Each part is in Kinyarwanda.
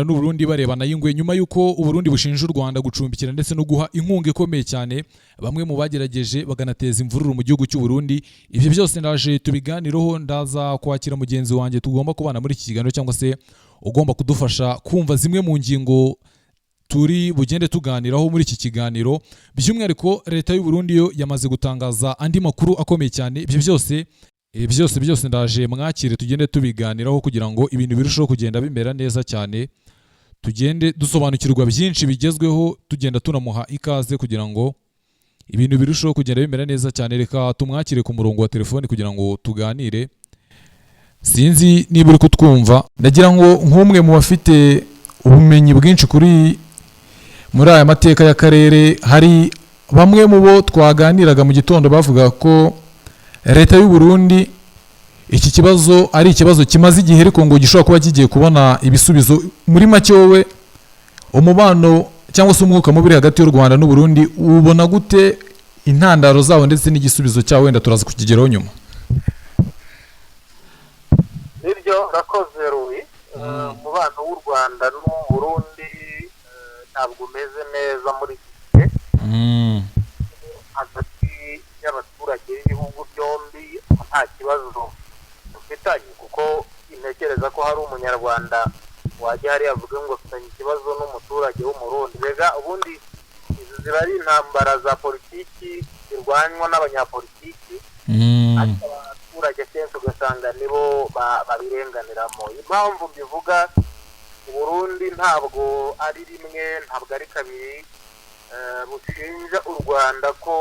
n'u Burundi barebana y'ingwe nyuma yuko u Burundi bushinja u Rwanda gucumbikira ndetse no guha inkunga ikomeye cyane bamwe mu bagerageje baganateza imvururu mu gihugu cy'u Burundi. Ibyo byose ndaje tubiganireho, ndaza kwakira mugenzi wanjye tugomba kubana muri iki kiganiro cyangwa se ugomba kudufasha kumva zimwe mu ngingo turi bugende tuganiraho muri iki kiganiro. By'umwihariko leta y'u Burundi yo yamaze gutangaza andi makuru akomeye cyane. Ibyo byose ndaje mwakire tugende tubiganiraho kugira ngo ibintu birusheho kugenda bimera neza cyane, tugende dusobanukirwa byinshi bigezweho, tugenda tunamuha ikaze kugira ngo ibintu birusheho kugenda bimera neza cyane. Reka tumwakire ku murongo wa telefoni kugira ngo tuganire. Sinzi niba uri kutwumva, ndagira ngo nk'umwe mu bafite ubumenyi bwinshi muri aya mateka y'akarere, hari bamwe mu bo twaganiraga mu gitondo bavuga ko leta y'u Burundi iki kibazo ari ikibazo kimaze igihe ariko ngo gishobora kuba kigiye kubona ibisubizo. Muri make wowe umubano cyangwa se umwuka mubi hagati y'u Rwanda n'u Burundi ubona gute, intandaro zawo ndetse n'igisubizo cyawo? Wenda turaza kukigeraho nyuma. Nibyo rakoze Rui, umubano w'u Rwanda n'u Burundi ntabwo umeze neza muri iki gihe hagati y'abaturage b'ibihugu byombi. Nta kibazo dufitanye kuko intekereza ko hari umunyarwanda wajya hariya avuga ngo afitanye ikibazo n'umuturage w'umurundi. Mbega ubundi izi ziba ari intambara za politiki zirwanywa n'abanyapolitiki, ariko abaturage kenshi ugasanga nibo babirenganiramo. Impamvu mbivuga, Burundi ntabwo ari rimwe ntabwo ari kabiri bushinja u Rwanda ko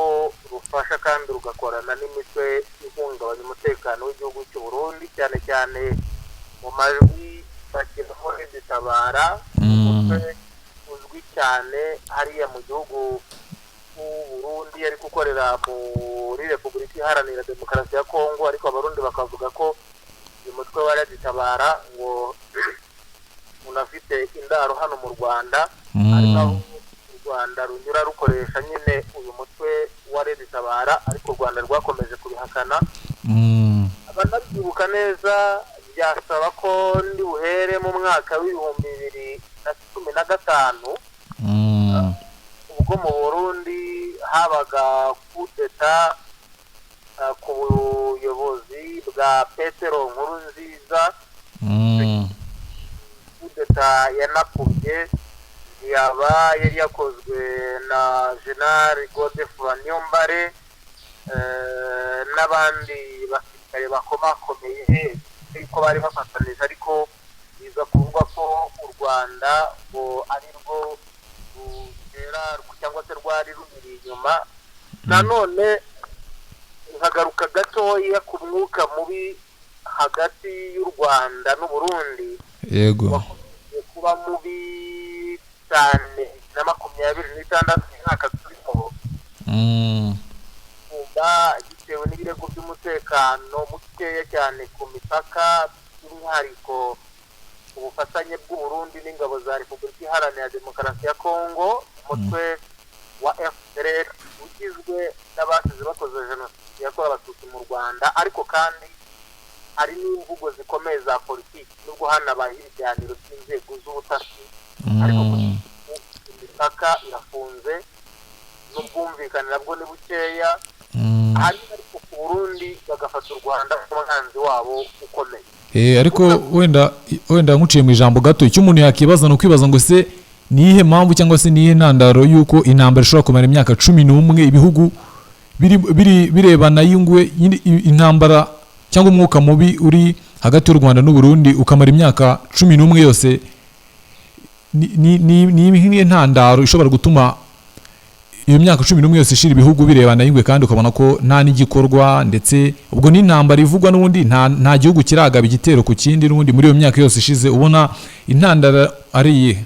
rufasha kandi rugakorana n'imitwe ihungabanya umutekano w'igihugu cy'u Burundi, cyane cyane mu majwi bashyiraho Tabara, umutwe uzwi cyane hariya mu gihugu cy'u Burundi ari gukorera muri Repubulika Iharanira Demokarasi ya Kongo, ariko abarundi bakavuga ko uyu mutwe wa Tabara ngo unafite indaro hano mu Rwanda, ari naho u Rwanda runyura rukoresha nyine uyu mutwe wa Tabara, ariko u Rwanda rwakomeje kubihakana. Abanabyibuka neza byasaba ko ndi buhere mu mwaka w'ibihumbi 2015 ubwo mu Burundi habaga kudeta ku buyobozi bwa Petero Nkurunziza. Kudeta yanakubye yari yakozwe na General Godefroid Niyombare n'abandi basirikare bakomakomeye ariko bari bafatanije, ariko biza kuvuga ko u Rwanda ngo ari rwo rutera cyangwa se rwari rumiri inyuma. Nanone nkagaruka gatoya ku mwuka mubi hagati y'u Rwanda n'u Burundi, yego kuba mubi cyane na 26 mwaka turimo, gitewe n'ibirego by'umutekano mukeya cyane ku mipaka, by'umwihariko ubufatanye bw'u Burundi n'ingabo za Repubulika Iharanira Demokarasi ya Kongo, umutwe wa FDLR ugizwe n'abasize bakoze jenoside yakorewe Abatutsi mu Rwanda. Ariko kandi hari n'imvugo zikomeye za politiki, nubwo hanabaye ibiganiro by'inzego z'ubutasi, ariko imipaka irafunze n'ubwumvikane nabwo ni bukeya. Hanyuma ariko ku Burundi bagafata u Rwanda nk'umwanzi wabo ukomeye. Ariko wenda nkuciye mu ijambo gato, icyo umuntu yakibaza no kwibaza ngo se nihe mpamvu cyangwa se nihe ntandaro yuko intambara ishobora kumara imyaka 11 ibihugu birebana y'ingwe, intambara cyangwa umwuka mubi uri hagati y'u Rwanda n'u Burundi ukamara imyaka 11 yose. Ni ntandaro ishobora gutuma iyo myaka 11 yose ishira ibihugu birebana y'ingwe kandi ukabona ko nta n'igikorwa, ndetse ubwo ni intambara ivugwa n'ubundi nta gihugu kiragaba igitero ku kindi n'ubundi muri iyo myaka yose ishize. Ubona intandaro ari iyihe?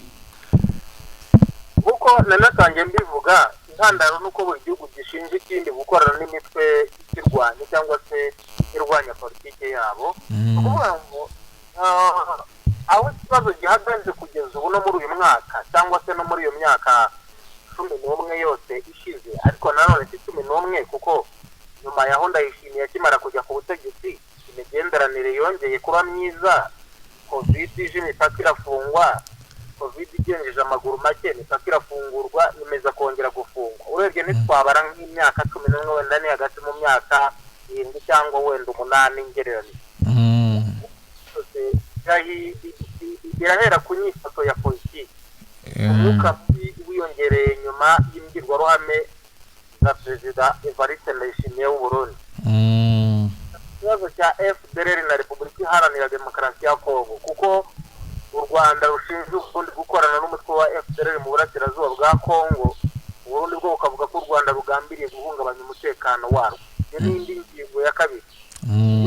Kuko nanatangiye mbivuga, intandaro nuko buri gihugu gishinja ikindi gukorana n'imitwe ikirwanya cyangwa se irwanya politike yabo. Kuvuga ngo aho ikibazo gihagaze kugeza ubu no muri uyu mwaka cyangwa se no muri iyo myaka 11 yose ishize, ariko nanone si 11 kuko nyuma ya Ndayishimiye akimara kujya ku butegetsi imigenderanire yongeye kuba myiza, covid ije imipaka irafungwa, covid igenjeje amaguru make imipaka irafungurwa imeza kongera gufungwa urebye ntitwabara nk'imyaka 11 wenda ni hagati mu myaka 7 cyangwa wenda 8 ngereranyije birahera ku nyifato ya politiki umwuka wiyongereye nyuma y'imbwirwaruhame za perezida Evariste Ndayishimiye w'u Burundi ikibazo cya FDLR na Repubulika Iharanira Demokarasi ya Kongo kuko u Rwanda rushinzwe ubundi gukorana n'umutwe wa FDLR mu burasirazuba bwa Kongo Burundi bwo bukavuga ko u Rwanda rugambiriye guhungabanya umutekano warwo n'indi ngingo ya kabiri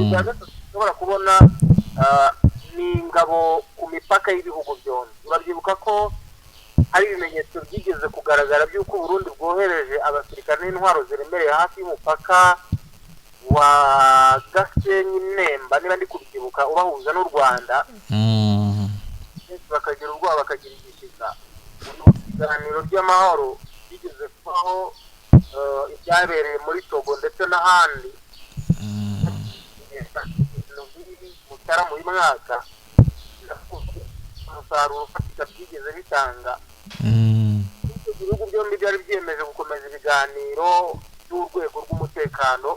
ushobora kubona ni ingabo ku mipaka y'ibihugu byombi urabyibuka ko hari ibimenyetso byigeze kugaragara by'uko Burundi bwohereje abasirikare n'intwaro ziremereye hafi y'umupaka wa Gasenyi Nemba niba ndi kubyibuka ubahuza n'u Rwanda bakagira ubwoba bakagira igishyika ibiganiro by'amahoro bigeze kubaho ibyabereye muri Togo ndetse n'ahandi mu mwaka umusaruro ufatika byigeze bitanga ibihugu byombi byari byemeje gukomeza ibiganiro by'urwego rw'umutekano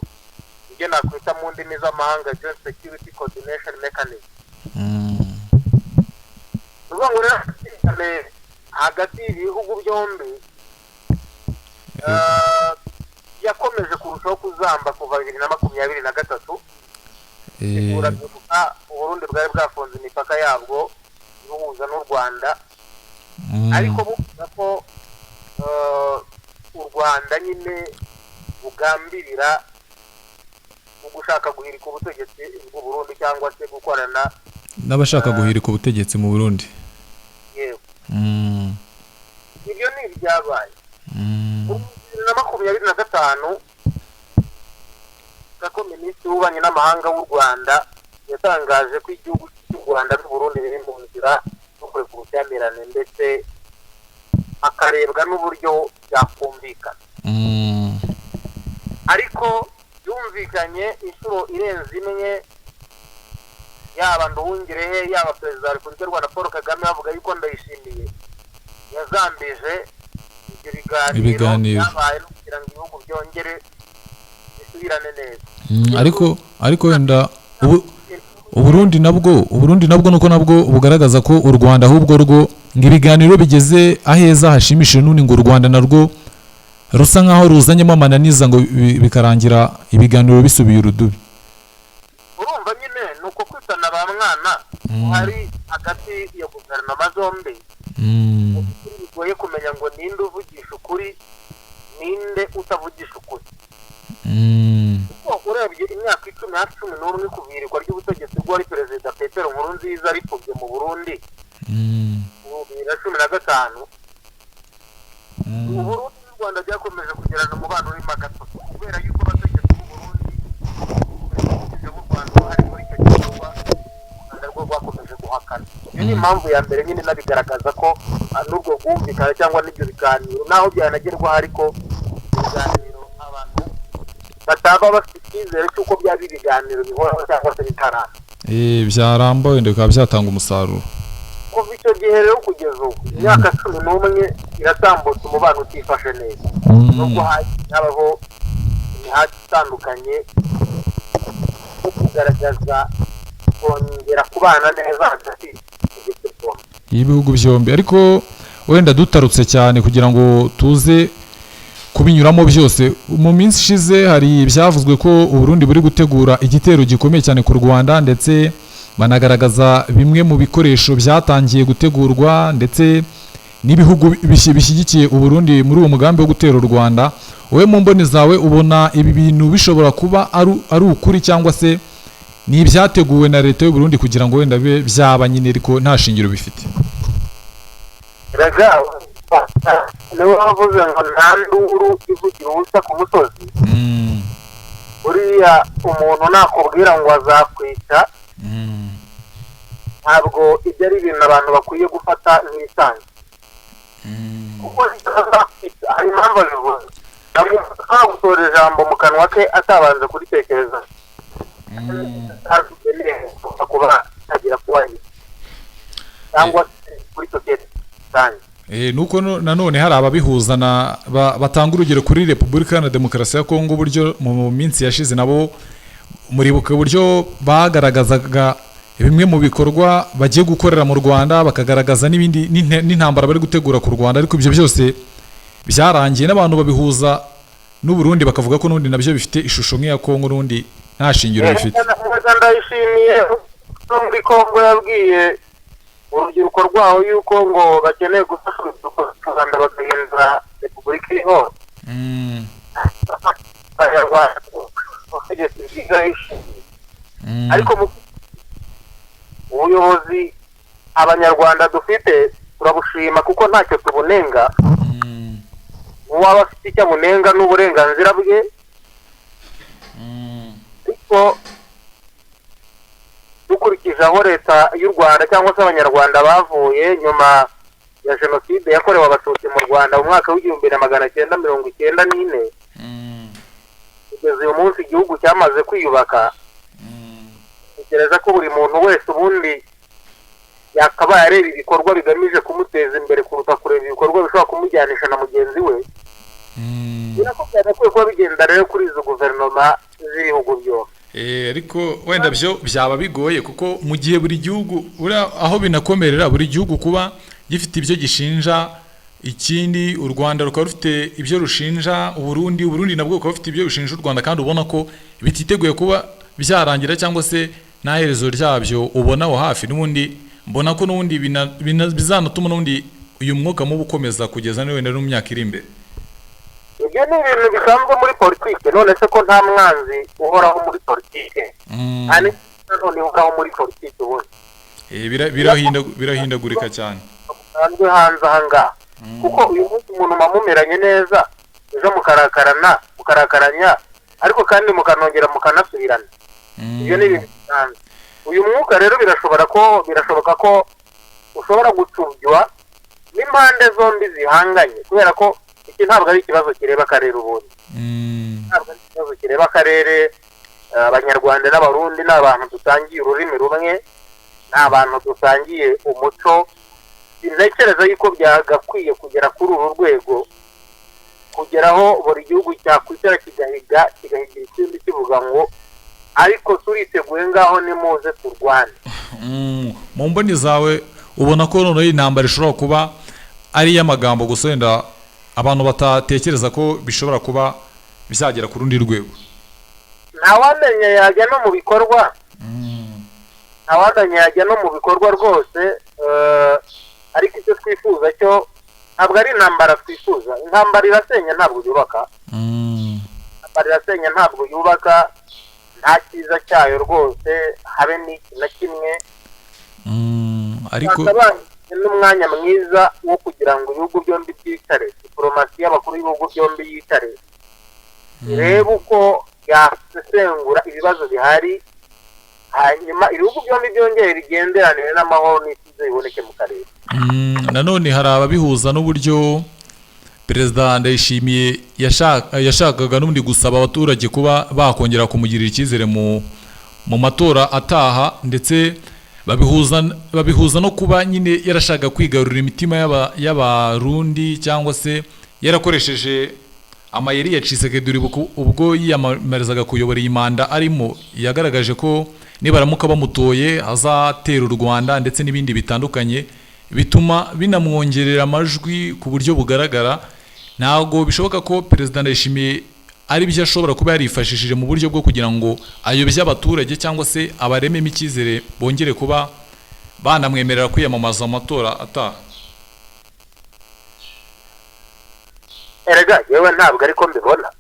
ibyo nakwita mu ndimi z'amahanga Joint Security Coordination Mechanism hagati y'ibihugu byombi yakomeje kurushaho kuzamba kuva 2023 urabyuka Burundi bwari bwafunze imipaka yabwo ihuza n'u Rwanda ariko buvuga ko u Rwanda nyine bugambirira gushaka guhirika ubutegetsi bw'u Burundi cyangwa se gukorana n'abashaka guhirika ubutegetsi mu Burundi yego ibyo ni ibyabaye na 2025 kako minisitiri w'ububanyi n'amahanga w'u Rwanda yatangaje ko igihugu cy'u Rwanda n'u Burundi biri mu nzira yo kureka ubushyamirane ndetse akarebwa n'uburyo byakumvikana ariko yumvikanye inshuro irenze imwe yaba Nduhungirehe yaba perezida wa Repubulika y'u Rwanda Paul Kagame bavuga yuko Ndayishimiye yazambije ibyo biganiro byabaye no kugira ngo ibihugu byongere bisubirane neza ariko wenda Uburundi nabwo nuko nabwo bugaragaza ko u Rwanda ahubwo rwo ngibiganiro bigeze aheza hashimishije nuni ngo u Rwanda narwo rusa nkaho ruzanyemo amananiza ngo bikarangira ibiganiro bisubiye urudubi urumva nyine nuko kwitana ba mwana hari hagati ya guverinoma zombi bigoye kumenya ngo ninde uvugisha ukuri ninde utavugisha ukuri urebye imyaka 11 kuvirirwa ry'ubutegetsi bw'uwari perezida Petero Nkurunziza ripfubye mu Burundi mu 2015 Uburundi n'u Rwanda byakomeje kugirana umubano w'impagato kubera yuko abategetsi b'u Burundi mu Rwanda hari muri icyo gikorwa rwo rwakomeje guhakana iyo ni impamvu ya mbere nyine nabigaragaza ko n'urwo bwumvikana cyangwa n'ibyo biganiro naho byanagerwaho ariko ibiganiro abantu bataba bafite icyizere cy'uko byaba ibiganiro bihoraho cyangwa se bitarana byaramba wenda bikaba byatanga umusaruro kuva icyo gihe rero kugeza ubu imyaka 11 iratambutse umubano utifashe neza nubwo habaho imihati itandukanye yo kugaragaza kongera kubana neza hagati y'ibihugu byombi ariko wenda dutarutse cyane kugira ngo tuze kubinyuramo byose mu minsi ishize hari ibyavuzwe ko Uburundi buri gutegura igitero gikomeye cyane ku Rwanda ndetse banagaragaza bimwe mu bikoresho byatangiye gutegurwa ndetse n'ibihugu bishyigikiye Uburundi muri uwo mugambi wo gutera u Rwanda wowe mu mboni zawe ubona ibi bintu bishobora kuba ari ukuri cyangwa se ni ibyateguwe na leta y'u Burundi kugira ngo wenda bibe byaba nyine ariko nta shingiro bifite niwe wavuze ngo nta nduru ivugira ubusa ku musozi uriya umuntu nakubwira ngo azakwica ntabwo ibyo ari ibintu abantu bakwiye gufata nk'ibisanzwe kuko hari impamvu abivuze nta gusohora ijambo mu kanwa ke atabanje kuritekereza kuba agira kuba cyangwa kuri sosiyete rusange. nuko nanone hari ababihuza batanga urugero kuri Repubulika Iharanira Demokarasi ya Kongo, uburyo mu minsi yashize nabo muribuka uburyo bagaragazaga bimwe mu bikorwa bagiye gukorera mu Rwanda, bakagaragaza n'ibindi n'intambara bari gutegura ku Rwanda, ariko ibyo byose byarangiye n'abantu babihuza n'u Burundi bakavuga ko n'undi nabyo bifite ishusho nk'iya Kongo, n'undi nta shingiro bifite. Ndayishimiye no muri Kongo yabwiye urubyiruko rwaho yuko ngo bakeneye gufasha urubyiruko rw'u Rwanda bagahindura Repubulika iriho. Ariko ubuyobozi abanyarwanda dufite turabushima kuko ntacyo tubunenga. Uwaba afite icyo amunenga n'uburenganzira bwe, ariko dukurikije aho leta y'u Rwanda cyangwa se abanyarwanda bavuye nyuma ya jenoside yakorewe abatutsi mu Rwanda mu mwaka w'1994 kugeza uyu munsi igihugu cyamaze kwiyubaka, ntekereza ko buri muntu wese ubundi yakabaye areba ibikorwa bigamije kumuteza imbere kuruta kureba ibikorwa bishobora kumujyanisha na mugenzi we. Birakubwira ko kuba bigenda rero kuri izo guverinoma z'ibihugu byose. Ariko wenda byo byaba bigoye kuko mu gihe buri gihugu aho binakomerera buri gihugu kuba gifite ibyo gishinja ikindi, u Rwanda rukaba rufite ibyo rushinja Uburundi nabwo bukaba bufite ibyo rushinja u Rwanda, kandi ubona ko bititeguye kuba byarangira cyangwa se nta herezo ryabyo ubona aho hafi. N'ubundi mbona ko n'ubundi bizanatuma n'ubundi uyu mwuka mubi ukomeza kugeza wenda no mu myaka iri imbere. Ibyo ni ibintu bisanzwe muri politike, none se ko nta mwanzi uhoraho muri politike, none uhoraho muri politike ubundi birahindagurika cyane bisanzwe hanze aha ngaha, kuko uyu munsi umuntu mumeranye neza, ejo mukarakaranya ariko kandi mukanongera mukanasubirana. Ibyo ni ibintu bisanzwe. Uyu mwuka rero birashoboka ko ushobora gucubywa n'impande zombi zihanganye, kubera ko iki ntabwo ari ikibazo kireba akarere ubundi. Ntabwo ari ikibazo kireba akarere. Abanyarwanda n'Abarundi ni abantu dusangiye ururimi rumwe, ni abantu dusangiye umuco. Intekereza yuko byagakwiye kugera kuri uru rwego, kugeraho buri gihugu cyakwicara kigahigira ikindi kivuga ngo ariko turiteguye ngaho nimuze turwane. Mu mboni zawe ubona ko noneho intambara ishobora kuba ari iy'amagambo gusa, wenda abantu batatekereza ko bishobora kuba bizagera ku rundi rwego? Ntawamenya yajya no mu bikorwa, ntawamenya yajya no mu bikorwa rwose. Ariko icyo twifuza cyo ntabwo ari intambara twifuza. Intambara irasenya ntabwo yubaka. Intambara irasenya ntabwo yubaka, nta cyiza cyayo rwose habe n'iki na kimwe. Ariko n'umwanya mwiza wo kugira ngo ibihugu byombi byicare, diplomasi y'abakuru b'ibihugu byombi yicare, irebe uko yasesengura ibibazo bihari, hanyuma ibihugu byombi byongere bigenderanire n'amahoro n'ituze biboneke mu karere. Nanone hari ababihuza n'uburyo Perezida Ndayishimiye yashakaga n'ubundi gusaba abaturage kuba bakongera kumugirira icyizere mu matora ataha, ndetse babihuza no kuba nyine yarashaka kwigarurira imitima y'Abarundi, cyangwa se yarakoresheje amayeri ya Tshisekedi ubwo yiyamamarizaga kuyobora iyi manda arimo. Yagaragaje ko nibaramuka bamutoye azatera u Rwanda ndetse n'ibindi bitandukanye, bituma binamwongerera amajwi ku buryo bugaragara. Ntabwo bishoboka ko Perezida Ndayishimiye ari byo ashobora kuba yarifashishije mu buryo bwo kugira ngo ayobye abaturage cyangwa se abarememo icyizere bongere kuba banamwemerera kwiyamamaza mu matora ataha. Erega yewe ntabwo ariko mbibona.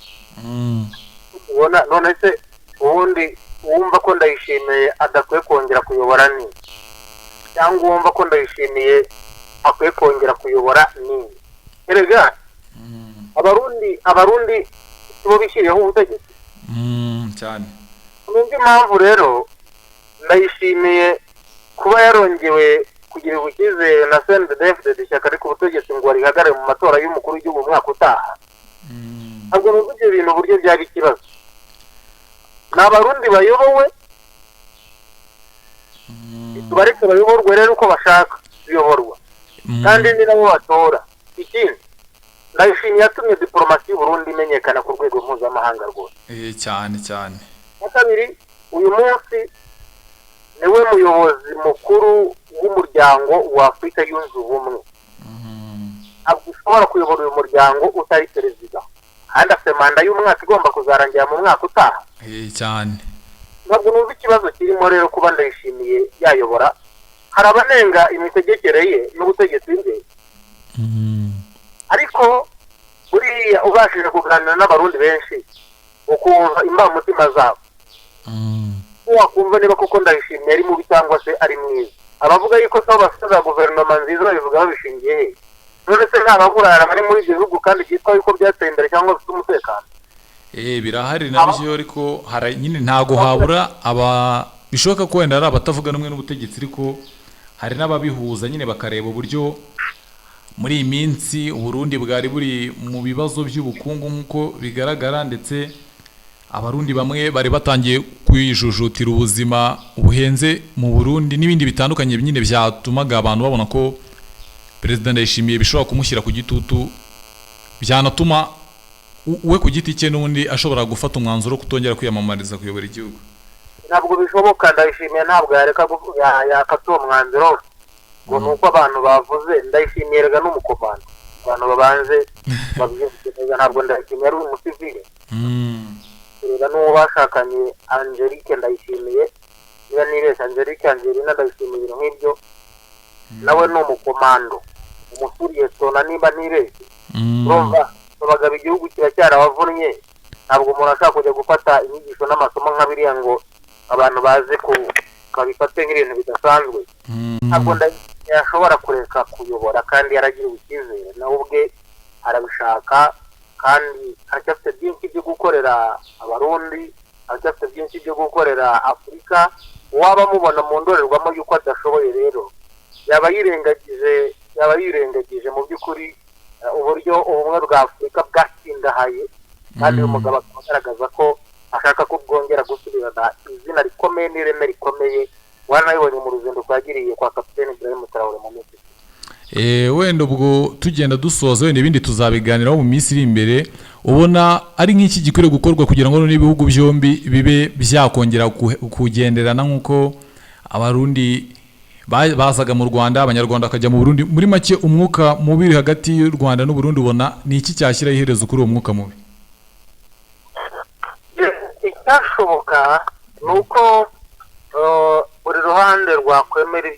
Ubona none se ubundi wumva ko Ndayishimiye adakwiye kongera kuyobora ni, cyangwa wumva ko Ndayishimiye akwiye kongera kuyobora ni? Erega abarundi bo bishyiriyeho ubutegetsi cyane. Numva impamvu rero Ndayishimiye kuba yarongewe kugira icyizere na CNDD-FDD, ishyaka riri ku butegetsi ngo rihagarare mu matora y'umukuru w'igihugu mu mwaka utaha. Ntabwo numva ibyo bintu uburyo byaba ikibazo. Ni Abarundi bayobowe, tubareke bayoborwe rero uko bashaka kuyoborwa. kandi ni nabo batora. Ikindi ndayishimiye yatumye diplomasi y'u Burundi imenyekana ku rwego mpuzamahanga rwose. cyane cyane. Kabiri, uyu munsi niwe muyobozi mukuru w'umuryango wa Afurika yunze ubumwe. Ntabwo ushobora kuyobora uyu muryango utari perezida, kandi afite manda y'umwaka igomba kuzarangira mu mwaka utaha. cyane. Ntabwo numva ikibazo kirimo rero kuba ndayishimiye yayobora. Hari abanenga imitegekere ye n'ubutegetsi bwe, ariko buriya ubashije kuganira n'abarundi benshi ukumva imbamutima zabo, wakumva niba koko ndayishimiye ari mubi cyangwa se ari mwiza. Abavuga yuko sabo bafite za guverinoma nziza babivuga babishingiye he? None se nta baburara bari muri ibyo bihugu kandi byitwa yuko byateye imbere cyangwa bifite umutekano? Birahari nabyo, ariko nyine ntago habura bishoboka ko wenda ari abatavuga rumwe n'ubutegetsi, ariko hari n'ababihuza nyine bakareba uburyo muri iyi minsi Uburundi bwari buri mu bibazo by'ubukungu nk'uko bigaragara, ndetse abarundi bamwe bari batangiye kwijujutira ubuzima buhenze mu Burundi n'ibindi bitandukanye nyine byatumaga abantu babona ko Perezida Ndayishimiye bishobora kumushyira ku gitutu, byanatuma we ku giti cye n'ubundi ashobora gufata umwanzuro kutongera kwiyamamariza kuyobora igihugu. Ntabwo bishoboka. Ndayishimiye ntabwo yareka yakata uwo mwanzuro ngo ni uko abantu bavuze. Ndayishimiye rega n'umukomando, abantu babanze babyumvise. Ntabwo Ndayishimiye ari umusivile. Rega n'uwo bashakanye Angelique Ndayishimiye, niba nirese Angelique Angelina Ndayishimiye, ibintu nk'ibyo nawe ni umukomando, umusuriye sona niba nirese. Urumva abagabo igihugu kiba cyarabavunnye. Ntabwo umuntu ashaka kujya gufata inyigisho n'amasomo nka biriya ngo abantu baze babifate nk'ibintu bidasanzwe. Ntabwo yashobora kureka kuyobora, kandi yaragira icyizere nawe ubwe arabishaka, kandi aracyafite byinshi byo gukorera abarundi, aracyafite byinshi byo gukorera Afurika. Waba mubona mu ndorerwamo y'uko adashoboye rero yaba yirengagije mu by'ukuri uburyo ubumwe bwa Afurika bwatindahaye, kandi uyu mugabo agaragaza ko ashaka ko bwongera gusubirana izina rikomeye n'ireme rikomeye. Wanabibonye mu ruzinduko yagiriye kwa Kapiteni Ibrahim Traoré mu minsi. Wenda ubwo tugenda dusoza, wenda ibindi tuzabiganiraho mu minsi iri imbere. Ubona ari nk'iki gikwiriye gukorwa kugira ngo n'ibihugu byombi bibe byakongera kugenderana nk'uko abarundi bazaga mu Rwanda, abanyarwanda bakajya mu Burundi? Muri make umwuka mubi hagati y'u Rwanda n'u Burundi ubona ni iki cyashyira iherezo kuri uwo mwuka mubi? Icyashoboka ni uko buri ruhande rwakwemera.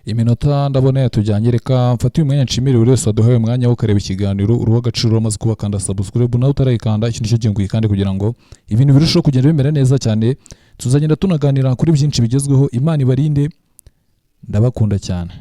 Iminota ndabona yatujyanye, reka mfate uyu mwanya nshimire buri wese waduhaye umwanya wo kureba ikiganiro uruw'agaciro amaze kubakanda subscribe, nawe utarayikanda iki nicyo gihe kandi kugira ngo ibintu birusheho kugenda bimera neza cyane. Tuzagenda tunaganira kuri byinshi bigezweho. Imana ibarinde, ndabakunda cyane.